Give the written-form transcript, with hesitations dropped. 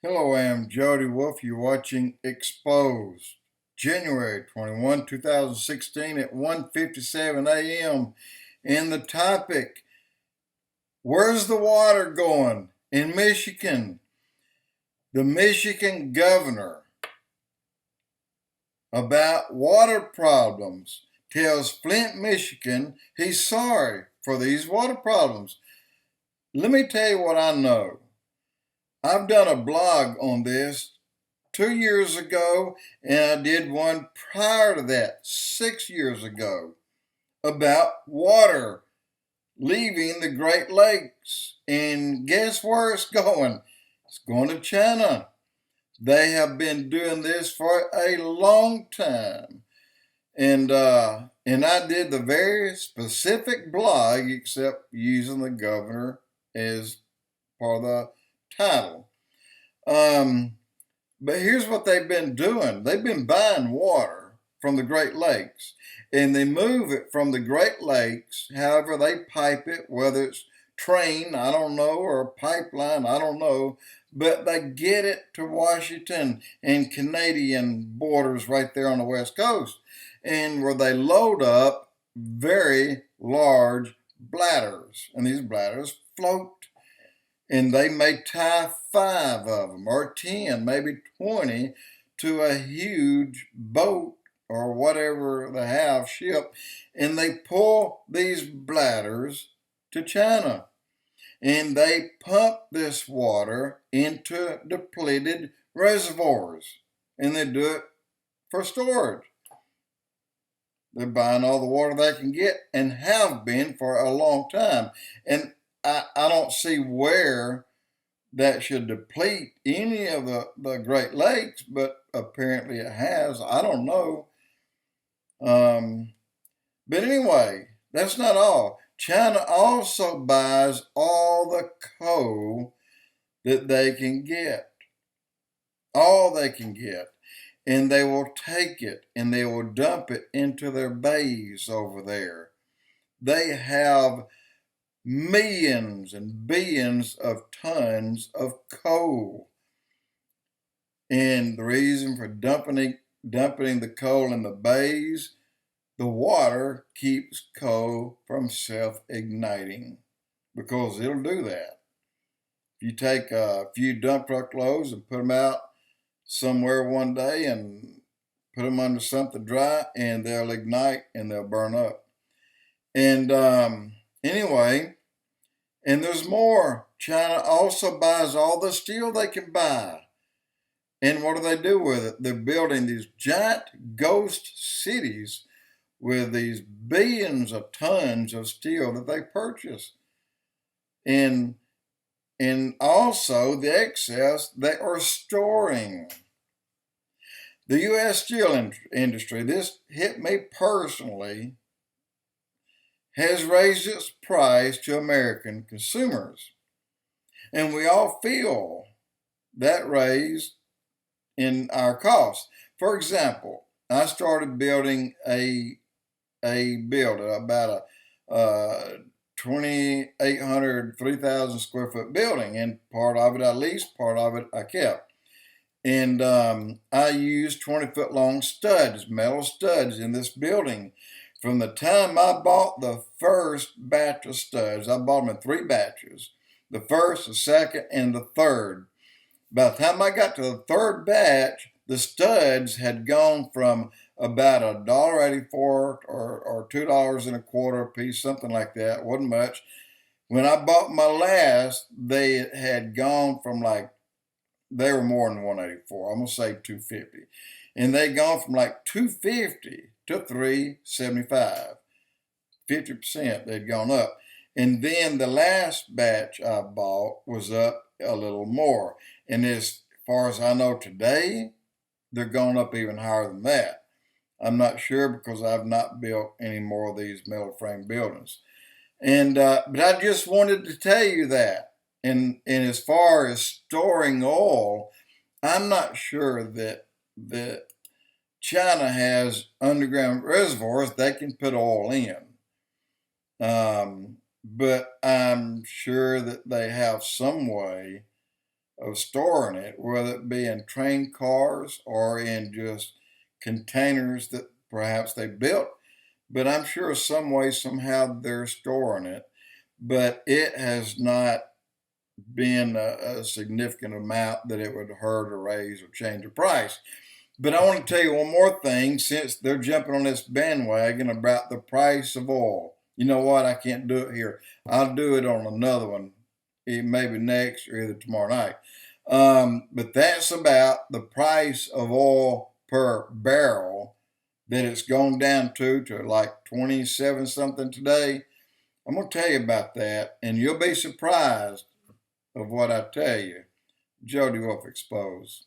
Hello, I'm Jody Wolf. You're watching Expoz, January 21, 2016 at 1:57 a.m. And the topic, where's the water going in Michigan? The Michigan governor about water problems tells Flint, Michigan he's sorry for these water problems. Let me tell you what I know. I've done a blog on this 2 years ago, and I did one prior to that 6 years ago about water leaving the Great Lakes. And guess where it's going? It's going to China. They have been doing this for a long time. And I did the very specific blog, except using the governor as part of the title. But here's what they've been doing. They've been buying water from the Great Lakes, and they move it from the Great Lakes, however they pipe it, whether it's train, I don't know, or a pipeline, I don't know, but they get it to Washington and Canadian borders right there on the West Coast, and where they load up very large bladders, and these bladders float, and they may tie 5 of them or 10, maybe 20 to a huge boat or whatever they have, ship, and they pull these bladders to China. And they pump this water into depleted reservoirs, and they do it for storage. They're buying all the water they can get and have been for a long time. And I don't see where that should deplete any of the Great Lakes, but apparently it has. I don't know. But anyway, that's not all. China also buys all the coal that they can get. All they can get. And they will take it and they will dump it into their bays over there. They have millions and billions of tons of coal. And the reason for dumping the coal in the bays, the water keeps coal from self-igniting, because it'll do that. If you take a few dump truck loads and put them out somewhere one day and put them under something dry, and they'll ignite and they'll burn up. And anyway, and there's more. China also buys all the steel they can buy. And what do they do with it? They're building these giant ghost cities with these billions of tons of steel that they purchase. And also the excess they are storing. The U.S. steel industry, this hit me personally, has raised its price to American consumers. And we all feel that raise in our costs. For example, I started building a building, about a 2,800, 3,000 square foot building, and part of it I leased, part of it I kept. And I used 20-foot long studs, metal studs in this building. From the time I bought the first batch of studs, I bought them in 3 batches, the first, the second, and the third. By the time I got to the third batch, the studs had gone from about $1.84 or $2.25 a piece, something like that. Wasn't much. When I bought my last, they had gone from they were more than 184. I'm gonna say 250, and they gone from 250 to 375. 50% they'd gone up. And then the last batch I bought was up a little more. And as far as I know today, they're going up even higher than that. I'm not sure, because I've not built any more of these metal frame buildings. And but I just wanted to tell you that. And as far as storing oil, I'm not sure that China has underground reservoirs they can put oil in. But I'm sure that they have some way of storing it, whether it be in train cars or in just containers that perhaps they built. But I'm sure some way, somehow they're storing it. But it has not been a significant amount that it would hurt or raise or change the price. But I want to tell you one more thing, since they're jumping on this bandwagon about the price of oil. You know what? I can't do it here. I'll do it on another one, maybe next or either tomorrow night. But that's about the price of oil per barrel, that it's gone down to like 27 something today. I'm going to tell you about that, and you'll be surprised of what I tell you. Jody Wolf Expoz.